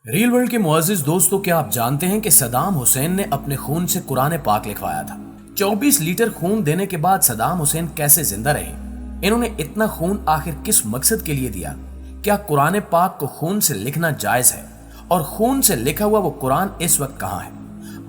Rail world کے معزز دوستوں، کیا آپ جانتے ہیں کہ صدام حسین نے اپنے خون سے قرآن پاک لکھوایا تھا؟ 24 لیٹر خون دینے کے بعد صدام حسین کیسے زندہ رہے؟ انہوں نے اتنا خون آخر کس مقصد کے لیے دیا؟ کیا قرآن پاک کو خون سے لکھنا جائز ہے؟ اور خون سے لکھا ہوا وہ قرآن اس وقت کہاں ہے؟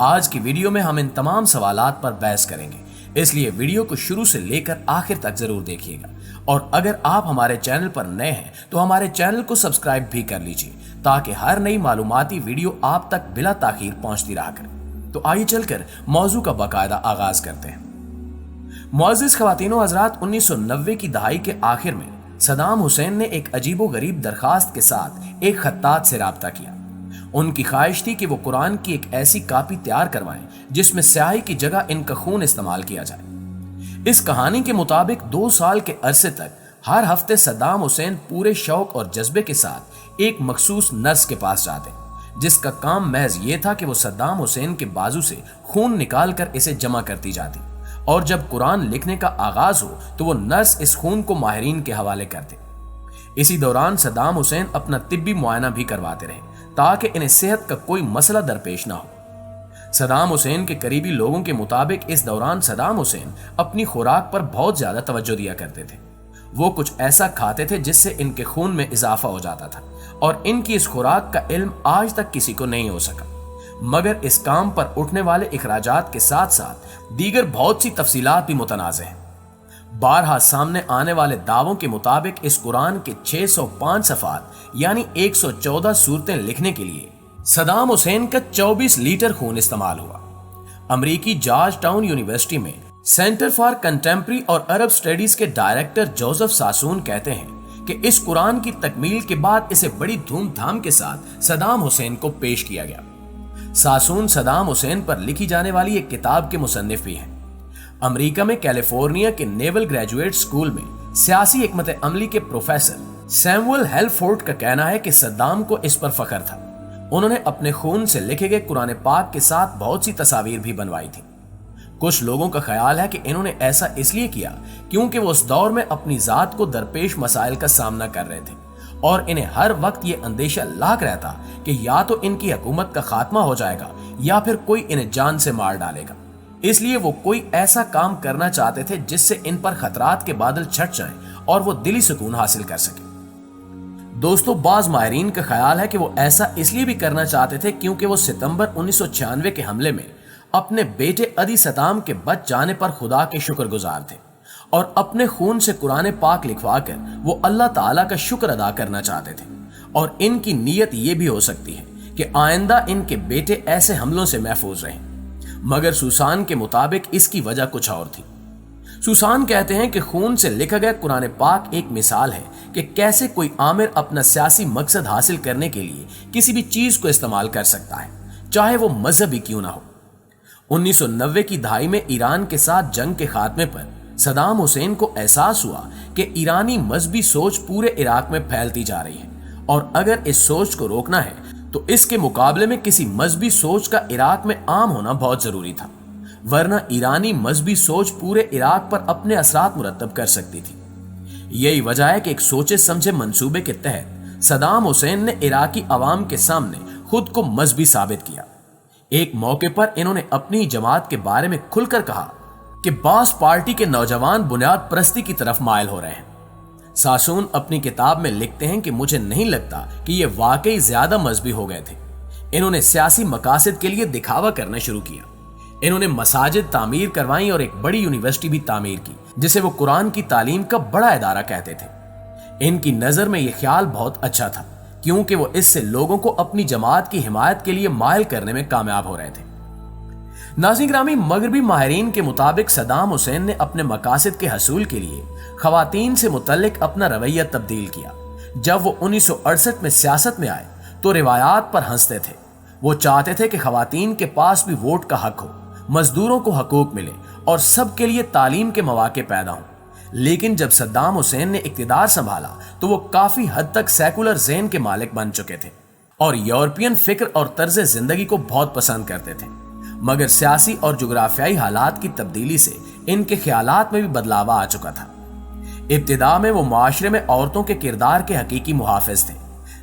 آج کی ویڈیو میں ہم ان تمام سوالات پر بحث کریں گے، اس لیے ویڈیو کو شروع سے لے کر آخر تک ضرور دیکھیے گا۔ اور اگر آپ ہمارے چینل پر نئے ہیں تو ہمارے چینل کو سبسکرائب بھی کر لیجئے تاکہ ہر نئی معلوماتی ویڈیو آپ تک بلا تاخیر پہنچتی رہا کرے۔ تو آئیے چل کر موضوع کا باقاعدہ آغاز کرتے ہیں۔ معزز خواتین و حضرات، 1990 کی دہائی کے آخر میں صدام حسین نے ایک عجیب و غریب درخواست کے ساتھ ایک خطاط سے رابطہ کیا۔ ان کی خواہش تھی کہ وہ قرآن کی ایک ایسی کاپی تیار کروائیں جس میں سیاہی کی جگہ ان کا خون استعمال کیا جائے۔ اس کہانی کے مطابق 2 سال کے عرصے تک ہر ہفتے صدام حسین پورے شوق اور جذبے کے ساتھ ایک مخصوص نرس کے پاس جاتے، جس کا کام محض یہ تھا کہ وہ صدام حسین کے بازو سے خون نکال کر اسے جمع کرتی جاتی، اور جب قرآن لکھنے کا آغاز ہو تو وہ نرس اس خون کو ماہرین کے حوالے کرتے۔ اسی دوران صدام حسین اپنا طبی معائنہ بھی کرواتے رہے تاکہ انہیں صحت کا کوئی مسئلہ درپیش نہ ہو۔ صدام حسین کے قریبی لوگوں کے مطابق اس دوران صدام حسین اپنی خوراک پر بہت زیادہ توجہ دیا کرتے تھے۔ وہ کچھ ایسا کھاتے تھے جس سے ان کے خون میں اضافہ ہو جاتا تھا، اور ان کی اس خوراک کا علم آج تک کسی کو نہیں ہو سکا، مگر اس کام پر اٹھنے والے اخراجات کے ساتھ ساتھ دیگر بہت سی تفصیلات بھی متنازع ہیں۔ بارہا سامنے آنے والے دعووں کے مطابق اس قرآن کے 605 صفحات یعنی 114 سورتیں لکھنے کے لیے صدام حسین کا 24 لیٹر خون استعمال ہوا۔ امریکی جارج ٹاؤن یونیورسٹی میں سینٹر فار کنٹمپرری اور عرب سٹڈیز کے ڈائریکٹر جوزف ساسون کہتے ہیں کہ اس قرآن کی تکمیل کے بعد اسے بڑی دھوم دھام کے ساتھ صدام حسین کو پیش کیا گیا۔ ساسون صدام حسین پر لکھی جانے والی ایک کتاب کے مصنف بھی ہیں۔ امریکہ میں کیلیفورنیا کے نیول گریجویٹ اسکول میں سیاسی حکمت عملی کے پروفیسر سیموئل ہیلفورڈ کا کہنا ہے کہ صدام کو اس پر فخر تھا۔ انہوں نے اپنے خون سے لکھے گئے قرآن پاک کے ساتھ بہت سی تصاویر بھی بنوائی تھی۔ کچھ لوگوں کا خیال ہے کہ انہوں نے ایسا اس لیے کیا کیونکہ وہ اس دور میں اپنی ذات کو درپیش مسائل کا سامنا کر رہے تھے، اور انہیں ہر وقت یہ اندیشہ لاحق رہتا کہ یا تو ان کی حکومت کا خاتمہ ہو جائے گا یا پھر کوئی انہیں جان سے مار ڈالے گا۔ اس لیے وہ کوئی ایسا کام کرنا چاہتے تھے جس سے ان پر خطرات کے بادل چھٹ جائیں اور وہ دلی سکون حاصل کر سکیں۔ دوستو، بعض ماہرین کا خیال ہے کہ وہ ایسا اس لیے بھی کرنا چاہتے تھے کیونکہ وہ ستمبر 1996 کے حملے میں اپنے بیٹے عدی صدام کے بچ جانے پر خدا کے شکر گزار تھے، اور اپنے خون سے قرآن پاک لکھوا کر وہ اللہ تعالیٰ کا شکر ادا کرنا چاہتے تھے، اور ان کی نیت یہ بھی ہو سکتی ہے کہ آئندہ ان کے بیٹے ایسے حملوں سے محفوظ رہیں۔ مگر سوسان کے مطابق اس کی وجہ کچھ اور تھی۔ سوسان کہتے ہیں کہ خون سے لکھا گیا قرآن پاک ایک مثال ہے کہ کیسے کوئی آمر اپنا سیاسی مقصد حاصل کرنے کے لیے کسی بھی چیز کو استعمال کر سکتا ہے، چاہے وہ مذہبی کیوں نہ ہو۔ 1990 کی دہائی میں ایران کے ساتھ جنگ کے خاتمے پر صدام حسین کو احساس ہوا کہ ایرانی مذہبی سوچ پورے عراق میں پھیلتی جا رہی ہے، اور اگر اس سوچ کو روکنا ہے تو اس کے مقابلے میں کسی مذہبی سوچ کا عراق میں عام ہونا بہت ضروری تھا، ورنہ ایرانی مذہبی سوچ پورے عراق پر اپنے اثرات مرتب کر سکتی تھی۔ یہی وجہ ہے کہ ایک سوچے سمجھے منصوبے کے تحت صدام حسین نے عراقی عوام کے سامنے خود کو مذہبی ثابت کیا۔ ایک موقع پر انہوں نے اپنی جماعت کے بارے میں کھل کر کہا کہ باس پارٹی کے نوجوان بنیاد پرستی کی طرف مائل ہو رہے ہیں۔ ساسون اپنی کتاب میں لکھتے ہیں کہ مجھے نہیں لگتا کہ یہ واقعی زیادہ مذہبی ہو گئے تھے۔ انہوں نے سیاسی مقاصد کے لیے دکھاوا کرنا شروع کیا۔ انہوں نے مساجد تعمیر کروائیں اور ایک بڑی یونیورسٹی بھی تعمیر کی جسے وہ قرآن کی تعلیم کا بڑا ادارہ کہتے تھے۔ ان کی نظر میں یہ خیال بہت اچھا تھا کیونکہ وہ اس سے لوگوں کو اپنی جماعت کی حمایت کے لیے مائل کرنے میں کامیاب ہو رہے تھے۔ ناظرین گرامی، مغربی ماہرین کے مطابق صدام حسین نے اپنے مقاصد کے حصول کے لیے خواتین سے متعلق اپنا رویہ تبدیل کیا۔ جب وہ 1968 میں سیاست میں آئے تو روایات پر ہنستے تھے۔ وہ چاہتے تھے کہ خواتین کے پاس بھی ووٹ کا حق ہو، مزدوروں کو حقوق ملے اور سب کے لیے تعلیم کے مواقع پیدا ہوں۔ لیکن جب صدام حسین نے اقتدار سنبھالا تو وہ کافی حد تک سیکولر ذہن کے مالک بن چکے تھے اور یورپین فکر اور طرز زندگی کو بہت پسند کرتے تھے، مگر سیاسی اور جغرافیائی حالات کی تبدیلی سے ان کے خیالات میں بھی بدلاو آ چکا تھا۔ ابتدا میں وہ معاشرے میں عورتوں کے کردار کے حقیقی محافظ تھے،